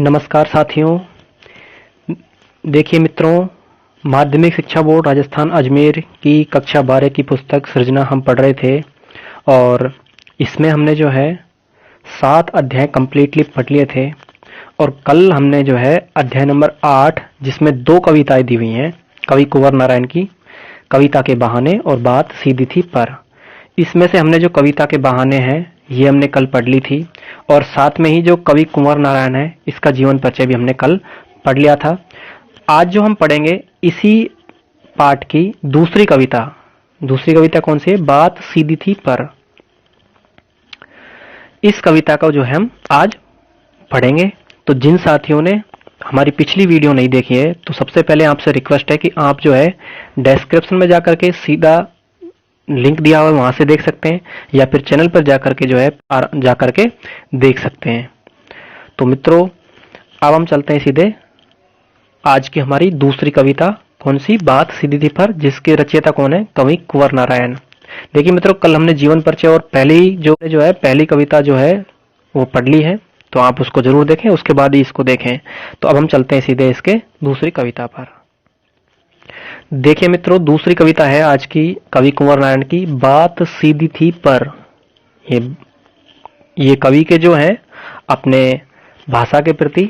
नमस्कार साथियों। देखिए मित्रों, माध्यमिक शिक्षा बोर्ड राजस्थान अजमेर की कक्षा 12 की पुस्तक सृजना हम पढ़ रहे थे और इसमें हमने जो है 7 अध्याय कंप्लीटली पढ़ लिए थे। और कल हमने जो है अध्याय नंबर 8 जिसमें 2 कविताएं दी हुई हैं, कवि कुंवर नारायण की कविता के बहाने और बात सीधी थी पर, इसमें से हमने जो कविता के बहाने हैं ये हमने कल पढ़ ली थी और साथ में ही जो कवि कुंवर नारायण है इसका जीवन परिचय भी हमने कल पढ़ लिया था। आज जो हम पढ़ेंगे इसी पाठ की दूसरी कविता कौन सी है? बात सीधी थी पर। इस कविता का जो है हम आज पढ़ेंगे। तो जिन साथियों ने हमारी पिछली वीडियो नहीं देखी है तो सबसे पहले आपसे रिक्वेस्ट है कि आप जो है डिस्क्रिप्शन में जाकर के सीधा लिंक दिया हुआ है वहां से देख सकते हैं या फिर चैनल पर जाकर के जो है जाकर के देख सकते हैं। तो मित्रों, अब हम चलते हैं सीधे आज की हमारी दूसरी कविता कौन सी? बात सीधी थी पर, जिसके रचयिता कौन है? कवि कुंवर नारायण। देखिए मित्रों, कल हमने जीवन परिचय और पहली कविता जो है वो पढ़ ली है, तो आप उसको जरूर देखें, उसके बाद ही इसको देखें। तो अब हम चलते हैं सीधे इसके दूसरी कविता पर। देखिए मित्रों, दूसरी कविता है आज की कवि कुंवर नारायण की, बात सीधी थी पर। ये कवि के जो है अपने भाषा के प्रति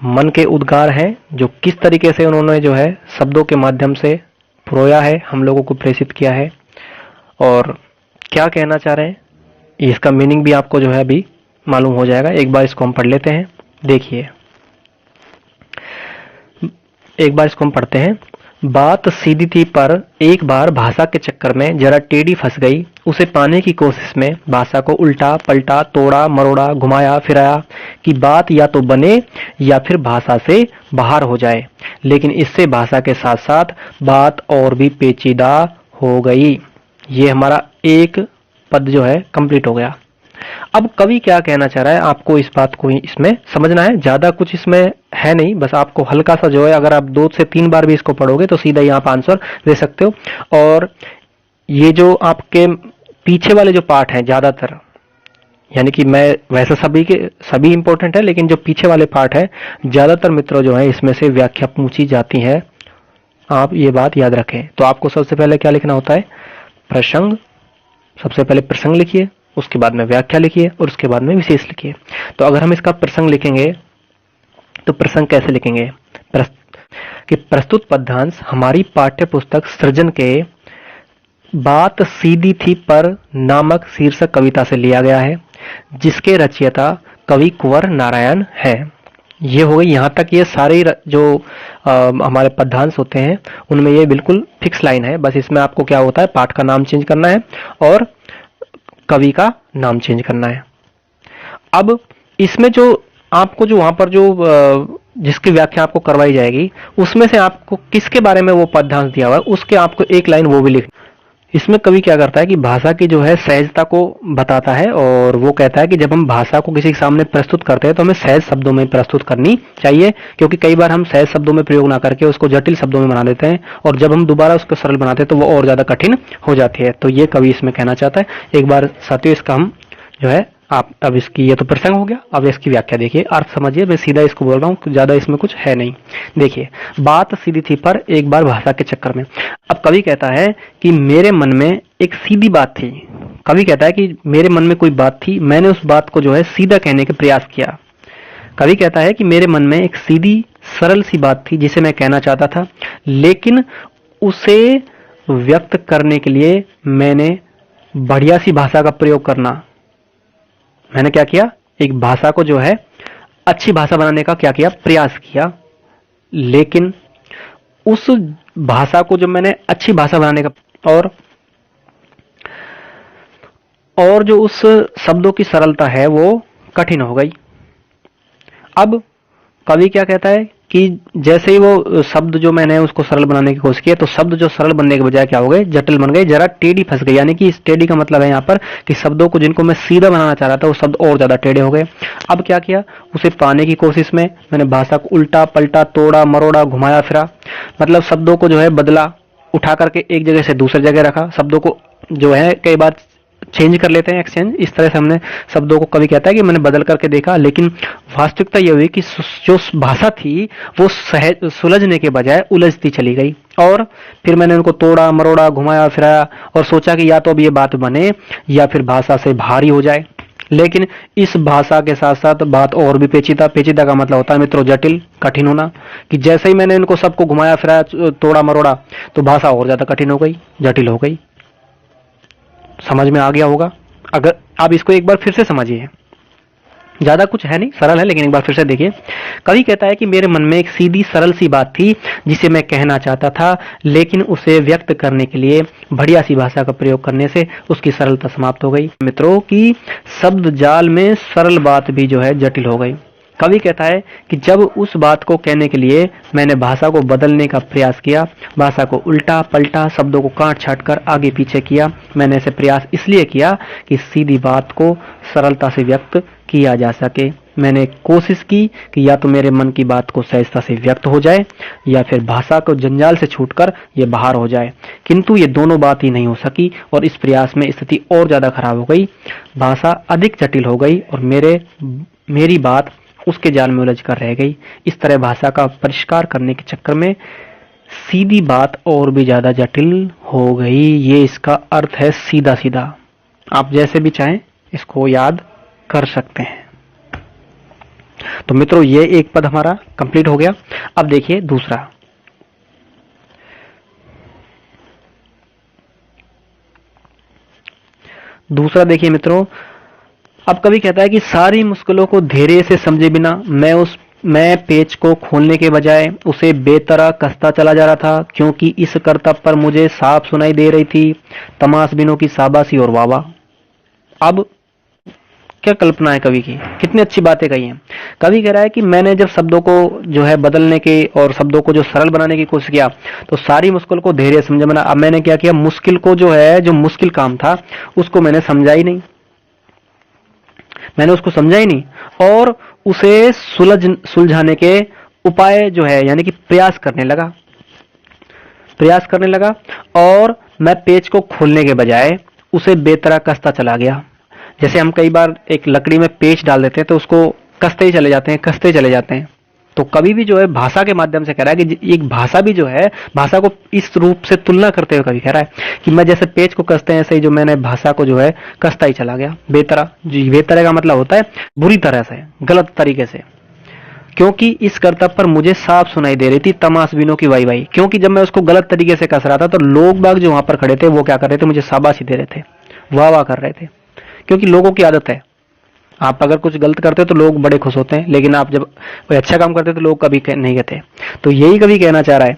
मन के उद्गार हैं, जो किस तरीके से उन्होंने जो है शब्दों के माध्यम से परोया है, हम लोगों को प्रेषित किया है और क्या कहना चाह रहे हैं इसका मीनिंग भी आपको जो है अभी मालूम हो जाएगा। एक बार इसको हम पढ़ लेते हैं। देखिए, एक बार इसको हम पढ़ते हैं। बात सीधी थी पर एक बार भाषा के चक्कर में जरा टेढ़ी फंस गई। उसे पाने की कोशिश में भाषा को उल्टा पलटा, तोड़ा मरोड़ा, घुमाया फिराया कि बात या तो बने या फिर भाषा से बाहर हो जाए, लेकिन इससे भाषा के साथ साथ बात और भी पेचीदा हो गई। ये हमारा एक पद जो है कंप्लीट हो गया। अब कवि क्या कहना चाह रहा है आपको इस बात को ही इसमें समझना है। ज्यादा कुछ इसमें है नहीं, बस आपको हल्का सा जो है, अगर आप 2 से 3 बार भी इसको पढ़ोगे तो सीधा ही आप आंसर दे सकते हो। और ये जो आपके पीछे वाले जो पार्ट हैं ज्यादातर, यानी कि मैं वैसे सभी इंपॉर्टेंट है, लेकिन जो पीछे वाले पार्ट है ज्यादातर मित्रों जो है इसमें से व्याख्या पूछी जाती है। आप ये बात याद रखें। तो आपको सबसे पहले क्या लिखना होता है? प्रसंग। सबसे पहले प्रसंग लिखिए, उसके बाद में व्याख्या लिखिए और उसके बाद में विशेष लिखिए। तो अगर हम इसका प्रसंग लिखेंगे तो प्रसंग कैसे लिखेंगे? कि प्रस्तुत पद्यांश हमारी पाठ्य पुस्तक सृजन के बात सीधी थी पर नामक शीर्षक कविता से लिया गया है, जिसके रचयिता कवि कुंवर नारायण है। ये हो गई यहाँ तक। ये सारे जो हमारे पद्यांश होते हैं उनमें ये बिल्कुल फिक्स लाइन है। बस इसमें आपको क्या होता है, पाठ का नाम चेंज करना है और कवि का नाम चेंज करना है। अब इसमें जो आपको जो वहां पर जो जिसकी व्याख्या आपको करवाई जाएगी उसमें से आपको किसके बारे में वो पद्यांश दिया हुआ है उसके आपको एक लाइन वो भी लिखनी। इसमें कवि क्या करता है कि भाषा की जो है सहजता को बताता है और वो कहता है कि जब हम भाषा को किसी के सामने प्रस्तुत करते हैं तो हमें सहज शब्दों में प्रस्तुत करनी चाहिए, क्योंकि कई बार हम सहज शब्दों में प्रयोग ना करके उसको जटिल शब्दों में बना देते हैं और जब हम दोबारा उसको सरल बनाते हैं तो वो और ज्यादा कठिन हो जाती है। तो ये कवि इसमें कहना चाहता है। एक बार साथियों इसका हम जो है आप अब इसकी, ये तो प्रसंग हो गया, अब इसकी व्याख्या देखिए, अर्थ समझिए। मैं सीधा इसको बोल रहा हूँ, ज्यादा इसमें कुछ है नहीं। देखिए, बात सीधी थी पर एक बार भाषा के चक्कर में। अब कवि कहता है कि मेरे मन में एक सीधी बात थी। कवि कहता है कि मेरे मन में कोई बात थी, मैंने उस बात को जो है सीधा कहने का प्रयास किया। कवि कहता है कि मेरे मन में एक सीधी सरल सी बात थी जिसे मैं कहना चाहता था, लेकिन उसे व्यक्त करने के लिए मैंने बढ़िया सी भाषा का प्रयोग करना, मैंने क्या किया, एक भाषा को जो है अच्छी भाषा बनाने का क्या किया, प्रयास किया। लेकिन उस भाषा को जो मैंने अच्छी भाषा बनाने का और जो उस शब्दों की सरलता है वो कठिन हो गई। अब कवि क्या कहता है कि जैसे ही वो शब्द जो मैंने उसको सरल बनाने की कोशिश की तो शब्द जो सरल बनने के बजाय क्या हो गए, जटिल बन गए, जरा टेढ़ी फंस गई। यानी कि इस टेढ़ी का मतलब है यहाँ पर कि शब्दों को जिनको मैं सीधा बनाना चाह रहा था वो शब्द और ज्यादा टेढ़े हो गए। अब क्या किया, उसे पाने की कोशिश में मैंने भाषा को उल्टा पलटा, तोड़ा मरोड़ा, घुमाया फिरा, मतलब शब्दों को जो है बदला, उठा करके एक जगह से दूसरी जगह रखा, शब्दों को जो है कई बार चेंज कर लेते हैं, एक्सचेंज। इस तरह से हमने शब्दों को, कवि कहता है कि मैंने बदल करके देखा, लेकिन वास्तविकता यह हुई कि जो भाषा थी वो सहज सुलझने के बजाय उलझती चली गई। और फिर मैंने उनको तोड़ा मरोड़ा, घुमाया फिराया और सोचा कि या तो अब ये बात बने या फिर भाषा से भारी हो जाए। लेकिन इस भाषा के साथ साथ बात और भी पेचीदा, पेचीदा का मतलब होता है मित्रों जटिल, कठिन होना, कि जैसे ही मैंने इनको सबको घुमाया फिराया, तोड़ा मरोड़ा, तो भाषा और ज्यादा कठिन हो गई, जटिल हो गई। समझ में आ गया होगा? अगर आप इसको एक बार फिर से समझिए, ज्यादा कुछ है नहीं, सरल है, लेकिन एक बार फिर से देखिए। कवि कहता है कि मेरे मन में एक सीधी सरल सी बात थी जिसे मैं कहना चाहता था, लेकिन उसे व्यक्त करने के लिए बढ़िया सी भाषा का प्रयोग करने से उसकी सरलता समाप्त हो गई। मित्रों की शब्द जाल में सरल बात भी जो है जटिल हो गई। कवि कहता है कि जब उस बात को कहने के लिए मैंने भाषा को बदलने का प्रयास किया, भाषा को उल्टा पलटा, शब्दों को काट छाट कर आगे पीछे किया, मैंने ऐसे प्रयास इसलिए किया कि सीधी बात को सरलता से व्यक्त किया जा सके। मैंने कोशिश की कि या तो मेरे मन की बात को सहजता से व्यक्त हो जाए या फिर भाषा को जंजाल से छूटकर ये बाहर हो जाए, किंतु ये दोनों बात ही नहीं हो सकी और इस प्रयास में स्थिति और ज्यादा खराब हो गई। भाषा अधिक जटिल हो गई और मेरी बात उसके जाल में उलझ कर रह गई। इस तरह भाषा का परिष्कार करने के चक्कर में सीधी बात और भी ज्यादा जटिल हो गई। ये इसका अर्थ है सीधा सीधा। आप जैसे भी चाहें इसको याद कर सकते हैं। तो मित्रों ये एक पद हमारा कंप्लीट हो गया। अब देखिए दूसरा। दूसरा देखिए मित्रों, अब कवि कहता है कि सारी मुश्किलों को धैर्य से समझे बिना मैं पेच को खोलने के बजाय उसे बेतरह कसता चला जा रहा था, क्योंकि इस करतब पर मुझे साफ सुनाई दे रही थी तमाशबीनों की शाबाशी और वाह। अब क्या कल्पना है कवि की, कितनी अच्छी बातें कही हैं। कवि कह रहा है कि मैंने जब शब्दों को जो है बदलने के और शब्दों को जो सरल बनाने की कोशिश किया, तो सारी मुश्किल को धैर्य समझे बिना, अब मैंने क्या किया, मुश्किल को जो है, जो मुश्किल काम था उसको मैंने समझा ही नहीं, मैंने उसको समझा ही नहीं और उसे सुलझाने के उपाय जो है यानी कि प्रयास करने लगा और मैं पेच को खोलने के बजाय उसे बेतरह कसता चला गया। जैसे हम कई बार एक लकड़ी में पेच डाल देते हैं तो उसको कसते ही चले जाते हैं। तो कवि भी जो है भाषा के माध्यम से कह रहा है कि एक भाषा भी जो है, भाषा को इस रूप से तुलना करते हुए कवि कह रहा है कि मैं जैसे पेच को कसते हैं ऐसे ही जो मैंने भाषा को जो है कसता ही चला गया बेतरह। जी, बेतरह का मतलब होता है बुरी तरह से, गलत तरीके से, क्योंकि इस करतब पर मुझे साफ सुनाई दे रही थी तमाशबीनों की वाई। क्योंकि जब मैं उसको गलत तरीके से कस रहा था तो लोग बाग जो वहां पर खड़े थे वो क्या कर रहे थे, मुझे शाबाशी दे रहे थे, वाह कर रहे थे। क्योंकि लोगों की आदत है, आप अगर कुछ गलत करते हो तो लोग बड़े खुश होते हैं, लेकिन आप जब कोई अच्छा काम करते तो लोग कभी नहीं कहते। तो यही कभी कहना चाह रहा है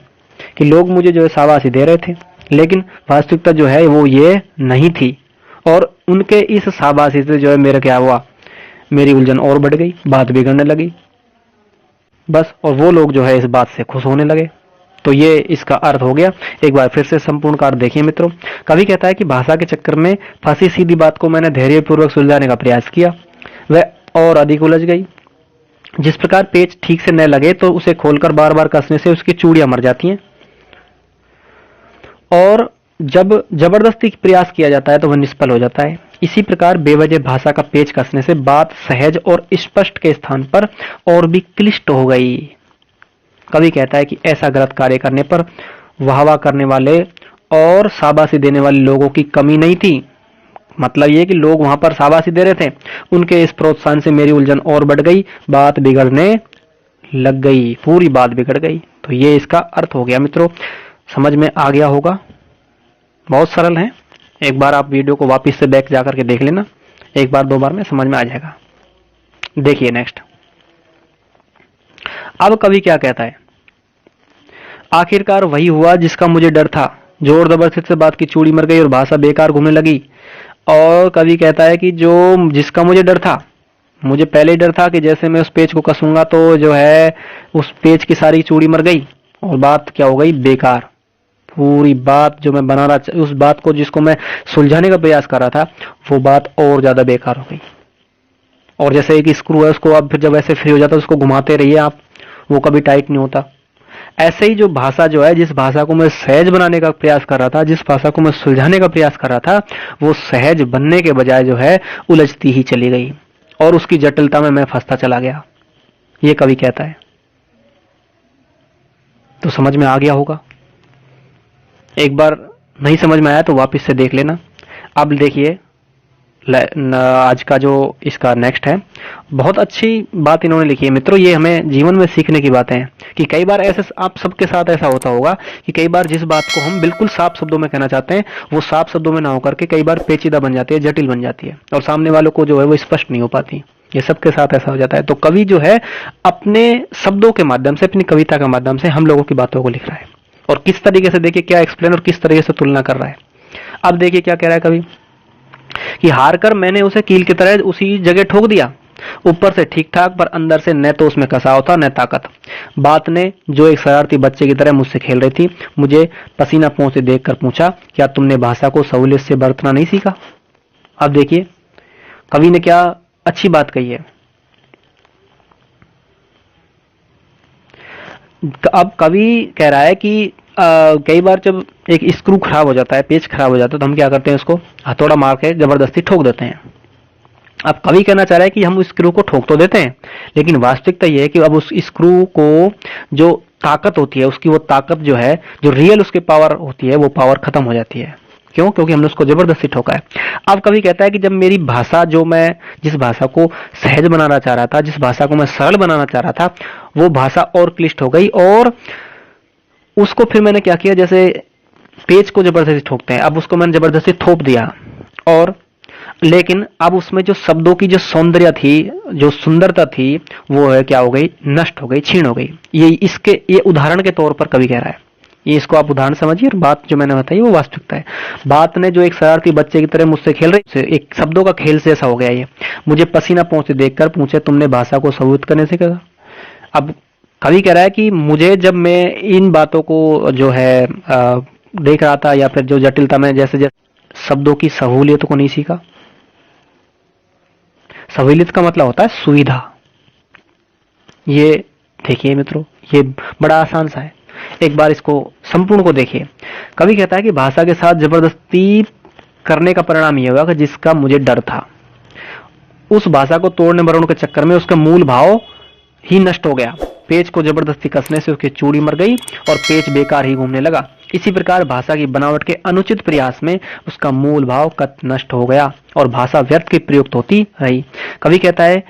कि लोग मुझे जो है शाबाशी दे रहे थे, लेकिन वास्तविकता जो है वो ये नहीं थी और उनके इस शाबाशी से जो है मेरा क्या हुआ, मेरी उलझन और बढ़ गई, बात बिगड़ने लगी बस, और वो लोग जो है इस बात से खुश होने लगे। तो ये इसका अर्थ हो गया। एक बार फिर से संपूर्ण कार्य देखिए मित्रों। कवि कहता है कि भाषा के चक्कर में फंसी सीधी बात को मैंने धैर्यपूर्वक सुलझाने का प्रयास किया, वह और अधिक उलझ गई। जिस प्रकार पेच ठीक से न लगे तो उसे खोलकर बार बार कसने से उसकी चूड़ियां मर जाती हैं, और जब जबरदस्ती प्रयास किया जाता है तो वह निष्फल हो जाता है। इसी प्रकार बेवजह भाषा का पेच कसने से बात सहज और स्पष्ट के स्थान पर और भी क्लिष्ट हो गई। कवि कहता है कि ऐसा गलत कार्य करने पर वाहवा करने वाले और शाबाशी देने वाले लोगों की कमी नहीं थी। मतलब ये कि लोग वहां पर शाबाशी दे रहे थे, उनके इस प्रोत्साहन से मेरी उलझन और बढ़ गई, बात बिगड़ने लग गई, पूरी बात बिगड़ गई। तो ये इसका अर्थ हो गया मित्रों, समझ में आ गया होगा। बहुत सरल है, एक बार आप वीडियो को वापस से बैक जाकर के देख लेना, एक बार दो बार में समझ में आ जाएगा। देखिए नेक्स्ट। अब कवि क्या कहता है, आखिरकार वही हुआ जिसका मुझे डर था, जोर जबरदस्ती से बात की चूड़ी मर गई और भाषा बेकार घूमने लगी। और कवि कहता है कि जो जिसका मुझे डर था, मुझे पहले ही डर था कि जैसे मैं उस पेज को कसूंगा तो जो है उस पेज की सारी चूड़ी मर गई और बात क्या हो गई, बेकार। पूरी बात जो मैं बना रहा, उस बात को जिसको मैं सुलझाने का प्रयास कर रहा था, वो बात और ज्यादा बेकार हो गई। और जैसे एक स्क्रू है, उसको आप फिर जब ऐसे फ्री हो जाता है उसको घुमाते रहिए आप, वो कभी टाइट नहीं होता। ऐसे ही जो भाषा जो है, जिस भाषा को मैं सहज बनाने का प्रयास कर रहा था, जिस भाषा को मैं सुलझाने का प्रयास कर रहा था, वो सहज बनने के बजाय जो है उलझती ही चली गई और उसकी जटिलता में मैं फंसता चला गया। ये कवि कहता है। तो समझ में आ गया होगा। एक बार नहीं समझ में आया तो वापस से देख लेना। अब देखिए आज का जो इसका नेक्स्ट है, बहुत अच्छी बात इन्होंने लिखी है मित्रों। ये हमें जीवन में सीखने की बातें हैं कि कई बार ऐसे आप सबके साथ ऐसा होता होगा कि कई बार जिस बात को हम बिल्कुल साफ शब्दों में कहना चाहते हैं वो साफ शब्दों में ना होकर के कई बार पेचीदा बन जाती है, जटिल बन जाती है और सामने वालों को जो है वो स्पष्ट नहीं हो पाती। ये सबके साथ ऐसा हो जाता है। तो कवि जो है अपने शब्दों के माध्यम से, अपनी कविता के माध्यम से हम लोगों की बातों को लिख रहा है और किस तरीके से, देखिए क्या एक्सप्लेन और किस तरीके से तुलना कर रहा है। अब देखिए क्या कह रहा है कवि कि हार कर मैंने उसे कील की तरह उसी जगह ठोक दिया, ऊपर से ठीक ठाक पर अंदर से न तो उसमें कसाव था न ताकत। बात ने जो एक शरारती बच्चे की तरह मुझसे खेल रही थी मुझे पसीना पोंछते देखकर पूछा, क्या तुमने भाषा को सहूलियत से बरतना नहीं सीखा? अब देखिए कवि ने क्या अच्छी बात कही है। अब कवि कह रहा है कि कई बार जब एक स्क्रू खराब हो जाता है, पेच खराब हो जाता है, तो हम क्या करते हैं, उसको हथौड़ा मार के जबरदस्ती ठोक देते हैं। अब कवि कहना चाह रहा है कि हम उस स्क्रू को ठोक तो देते हैं, लेकिन वास्तविकता यह है कि अब उस स्क्रू को जो ताकत होती है, उसकी वो ताकत जो है, जो रियल उसकी पावर होती है, वो पावर खत्म हो जाती है। क्यों? क्योंकि हमने उसको जबरदस्ती ठोका है। अब कवि कहता है कि जब मेरी भाषा, जो मैं जिस भाषा को सहज बनाना चाह रहा था, जिस भाषा को मैं सरल बनाना चाह रहा था, वो भाषा और क्लिष्ट हो गई और उसको फिर मैंने क्या किया, जैसे पेज को जबरदस्ती ठोकते हैं, अब उसको मैंने जबरदस्ती थोप दिया और लेकिन अब उसमें जो शब्दों की जो सौंदर्य थी, जो सुंदरता थी, वो है क्या हो गई, नष्ट हो गई, छीण हो गई। ये उदाहरण के तौर पर कवि कह रहा है। ये इसको आप उदाहरण समझिए, बात जो मैंने बताई वो वास्तविकता है। बात ने जो एक शरारती बच्चे की तरह मुझसे खेल रही, एक शब्दों का खेल से ऐसा हो गया। ये मुझे पसीना पोंछते देखकर पूछे, तुमने भाषा को सहूलियत करने से कहा? अब कवि कह रहा है कि मुझे, जब मैं इन बातों को जो है देख रहा था, या फिर जो जटिलता में जैसे जैसे शब्दों की सहूलियत को नहीं सीखा। सहूलियत का मतलब होता है सुविधा। ये देखिए मित्रों, ये बड़ा आसान सा है। एक बार इसको संपूर्ण को देखिए। कवि कहता है कि भाषा के साथ जबरदस्ती करने का परिणाम यह हुआ कि जिसका मुझे डर था, उस भाषा को तोड़ने मरोड़ने के चक्कर में उसका मूल भाव ही नष्ट हो गया। पेच को जबरदस्ती कसने से उसकी चूड़ी मर गई और पेच बेकार ही घूमने लगा। इसी प्रकार भाषा की बनावट के अनुचित प्रयास में उसका मूल भाव कत नष्ट हो गया और भाषा व्यर्थ की प्रयुक्त होती रही। कवि कहता है,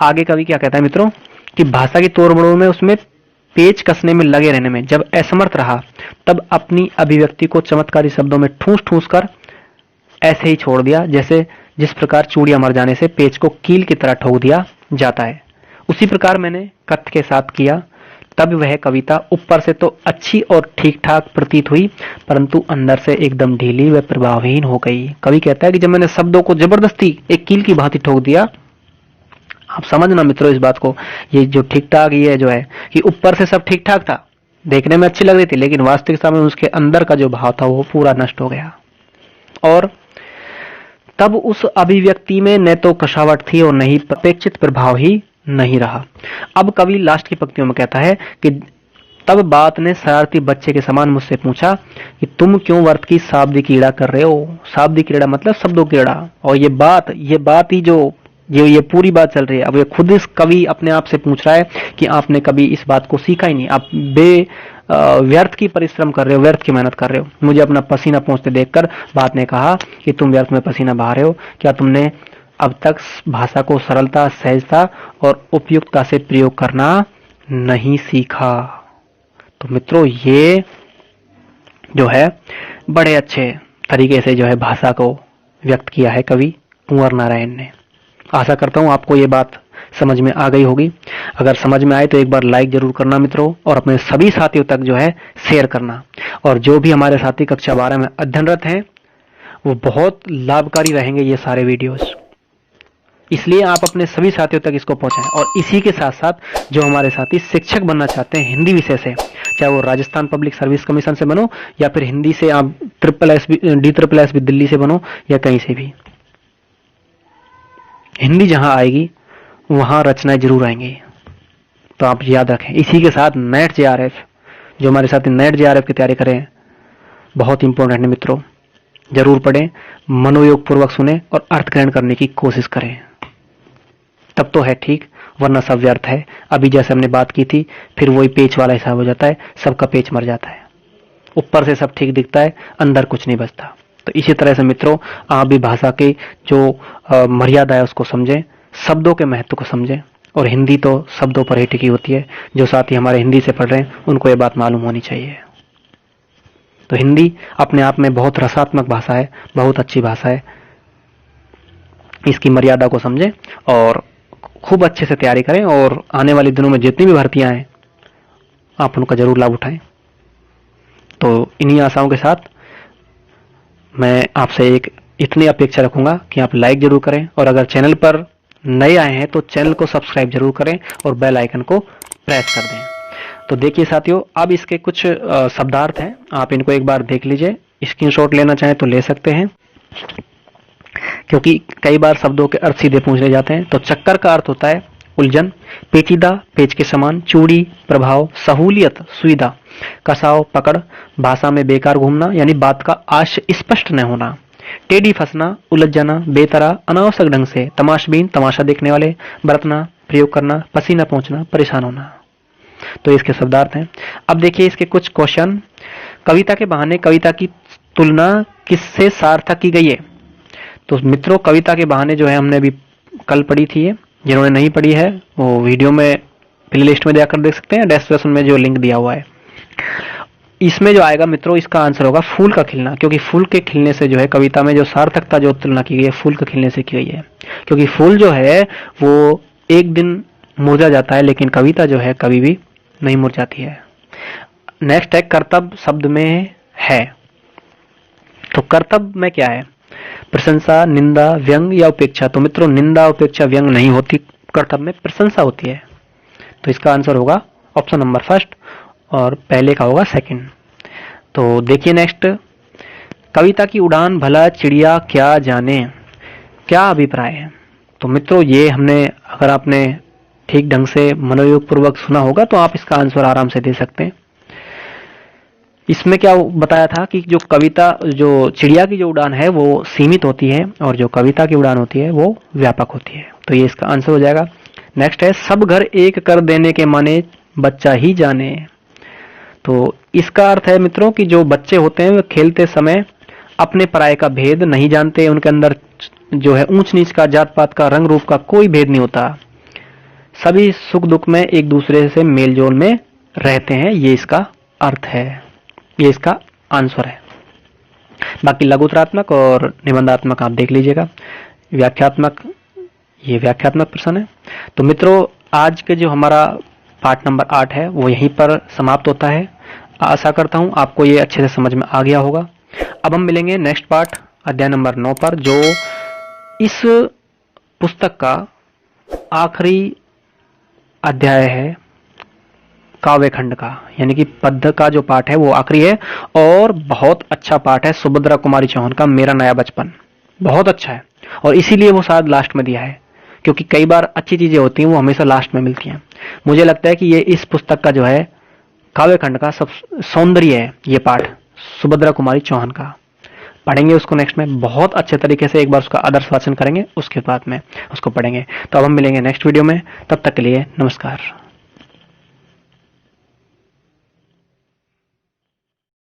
आगे कवि क्या कहता है मित्रों, कि भाषा की तोड़ मरोड़ में, उसमें पेच कसने में लगे रहने में जब असमर्थ रहा, तब अपनी अभिव्यक्ति को चमत्कारी शब्दों में ठूस ठूस कर ऐसे ही छोड़ दिया, जैसे जिस प्रकार चूड़ियां मर जाने से पेच को कील की तरह ठोक दिया जाता है। उसी प्रकार मैंने कथ के साथ किया। तब वह कविता ऊपर से तो अच्छी और ठीक ठाक प्रतीत हुई, परंतु अंदर से एकदम ढीली व प्रभावहीन हो गई। कवि कहता है कि जब मैंने शब्दों को जबरदस्ती एक कील की भांति ठोक दिया, आप समझना मित्रों इस बात को, ये जो ठीक ठाक, ये जो है कि ऊपर से सब ठीक ठाक था, देखने में अच्छी लग रही थी, लेकिन वास्तविकता में उसके अंदर का जो भाव था वो पूरा नष्ट हो गया। और तब उस अभिव्यक्ति में न तो कशावट थी और न ही अपेक्षित प्रभाव ही नहीं रहा। अब कवि लास्ट की पंक्तियों में कहता है कि तब बात ने शरारती बच्चे के समान मुझसे पूछा कि तुम क्यों व्यर्थ की शाब्दिक क्रीड़ा कर रहे हो? शाब्दिक क्रीड़ा मतलब शब्दों की क्रीड़ा। और ये बात ही जो ये पूरी बात चल रही है। अब ये खुद इस कवि अपने आप से पूछ रहा है कि आपने कभी इस बात को सीखा ही नहीं, आप व्यर्थ की परिश्रम कर रहे हो, व्यर्थ की मेहनत कर रहे हो। मुझे अपना पसीना पहुंचते देखकर बात ने कहा कि तुम व्यर्थ में पसीना बहा रहे हो। क्या तुमने अब तक भाषा को सरलता, सहजता और उपयुक्तता से प्रयोग करना नहीं सीखा? तो मित्रों ये जो है बड़े अच्छे तरीके से जो है भाषा को व्यक्त किया है कवि कुंवर नारायण ने। आशा करता हूं आपको ये बात समझ में आ गई होगी। अगर समझ में आए तो एक बार लाइक जरूर करना मित्रों, और अपने सभी साथियों तक जो है शेयर करना। और जो भी हमारे साथी कक्षा 12 में अध्ययनरत हैं वो बहुत लाभकारी रहेंगे ये सारे वीडियोस, इसलिए आप अपने सभी साथियों तक इसको पहुंचाएं। और इसी के साथ साथ जो हमारे साथी शिक्षक बनना चाहते हैं हिंदी विषय से, चाहे वो राजस्थान पब्लिक सर्विस कमीशन से बनो या फिर हिंदी से आप DSSS दिल्ली से बनो या कहीं से भी, हिंदी जहां आएगी वहां रचनाएं जरूर आएंगी। तो आप याद रखें। इसी के साथ NET JRF जो हमारे साथ नेट जेआरएफ की तैयारी करें, बहुत इंपॉर्टेंट है मित्रों, जरूर पढ़ें, मनोयोग पूर्वक सुने और अर्थ ग्रहण करने की कोशिश करें, तब तो है ठीक, वरना सब व्यर्थ है। अभी जैसे हमने बात की थी, फिर वही पेच वाला हिसाब हो जाता है, सबका पेच मर जाता है, ऊपर से सब ठीक दिखता है, अंदर कुछ नहीं बचता। तो इसी तरह से मित्रों, आप भी भाषा की जो मर्यादा है उसको समझें, शब्दों के महत्व को समझें, और हिंदी तो शब्दों पर ही टिकी होती है। जो साथी हमारे हिंदी से पढ़ रहे हैं उनको ये बात मालूम होनी चाहिए। तो हिंदी अपने आप में बहुत रसात्मक भाषा है, बहुत अच्छी भाषा है। इसकी मर्यादा को समझें और खूब अच्छे से तैयारी करें, और आने वाले दिनों में जितनी भी भर्तियां हैं आप उनका जरूर लाभ उठाएं। तो इन्हीं आशाओं के साथ मैं आपसे एक इतनी अपेक्षा रखूंगा कि आप लाइक जरूर करें, और अगर चैनल पर नए आए हैं तो चैनल को सब्सक्राइब जरूर करें और बेल आइकन को प्रेस कर दें। तो देखिए साथियों, अब इसके कुछ शब्दार्थ हैं, आप इनको एक बार देख लीजिए। स्क्रीनशॉट लेना चाहें तो ले सकते हैं, क्योंकि कई बार शब्दों के अर्थ सीधे पूछ ले जाते हैं। तो चक्कर का अर्थ होता है उलझन, पेचीदा, पेच के समान, चूड़ी, प्रभाव, सहूलियत, सुविधा, कसाव, पकड़, भाषा में बेकार घूमना यानी बात का आशय स्पष्ट न होना, टेढ़ी फंसना, उलझ जाना, बेतरह, अनावश्यक ढंग से, तमाशबीन, तमाशा देखने वाले, बरतना, प्रयोग करना, पसीना पहुंचना, परेशान होना। तो इसके शब्दार्थ हैं। अब देखिए इसके कुछ क्वेश्चन। कविता के बहाने कविता की तुलना किससे सार्थक की गई है? तो मित्रों, कविता के बहाने जो है हमने अभी कल पढ़ी थी, जिन्होंने नहीं पढ़ी है वो वीडियो में प्लेलिस्ट में जाकर देख सकते हैं, डिस्क्रिप्शन में जो लिंक दिया हुआ है। इसमें जो आएगा मित्रों, इसका आंसर होगा फूल का खिलना, क्योंकि फूल के खिलने से जो है कविता में जो सार्थकता जो तुलना की गई है फूल के खिलने से की गई है, क्योंकि फूल जो है वो एक दिन मुरझा जाता है, लेकिन कविता जो है कभी भी नहीं मुरझाती है। नेक्स्ट है कर्तव्य शब्द में है। तो कर्तव्य में क्या है? प्रशंसा, निंदा, व्यंग या उपेक्षा। तो मित्रों, निंदा, उपेक्षा, व्यंग नहीं होती, कर्तव्य में प्रशंसा होती है। तो इसका आंसर होगा ऑप्शन नंबर फर्स्ट, और पहले का होगा सेकंड। तो देखिए नेक्स्ट, कविता की उड़ान भला चिड़िया क्या जाने, क्या अभिप्राय है? तो मित्रों, ये हमने, अगर आपने ठीक ढंग से मनोयोग पूर्वक सुना होगा तो आप इसका आंसर आराम से दे सकते हैं। इसमें क्या बताया था कि जो कविता, जो चिड़िया की जो उड़ान है वो सीमित होती है, और जो कविता की उड़ान होती है वो व्यापक होती है। तो ये इसका आंसर हो जाएगा। नेक्स्ट है, सब घर एक कर देने के माने बच्चा ही जाने। तो इसका अर्थ है मित्रों कि जो बच्चे होते हैं वो खेलते समय अपने पराये का भेद नहीं जानते, उनके अंदर जो है ऊंच नीच का, जात पात का, रंग रूप का कोई भेद नहीं होता, सभी सुख दुख में एक दूसरे से मेल जोल में रहते हैं। ये इसका अर्थ है, ये इसका आंसर है। बाकी लघुतरात्मक और निबंधात्मक आप देख लीजिएगा। व्याख्यात्मक, ये व्याख्यात्मक प्रश्न है। तो मित्रों, आज के जो हमारा पार्ट नंबर 8 है वो यहीं पर समाप्त होता है। आशा करता हूं आपको ये अच्छे से समझ में आ गया होगा। अब हम मिलेंगे नेक्स्ट पार्ट अध्याय नंबर 9 पर, जो इस पुस्तक का आखिरी अध्याय है काव्य खंड का, यानी कि पद्य का जो पाठ है वो आखिरी है, और बहुत अच्छा पाठ है सुभद्रा कुमारी चौहान का मेरा नया बचपन। बहुत अच्छा है, और इसीलिए वो शायद लास्ट में दिया है, क्योंकि कई बार अच्छी चीजें होती हैं वो हमेशा लास्ट में मिलती हैं। मुझे लगता है कि ये इस पुस्तक का जो है काव्य खंड का सब सौंदर्य है, ये पाठ सुभद्रा कुमारी चौहान का। पढ़ेंगे उसको नेक्स्ट में बहुत अच्छे तरीके से, एक बार उसका आदर्श वाचन करेंगे, उसके बाद में उसको पढ़ेंगे। तो अब हम मिलेंगे नेक्स्ट वीडियो में, तब तक के लिए नमस्कार।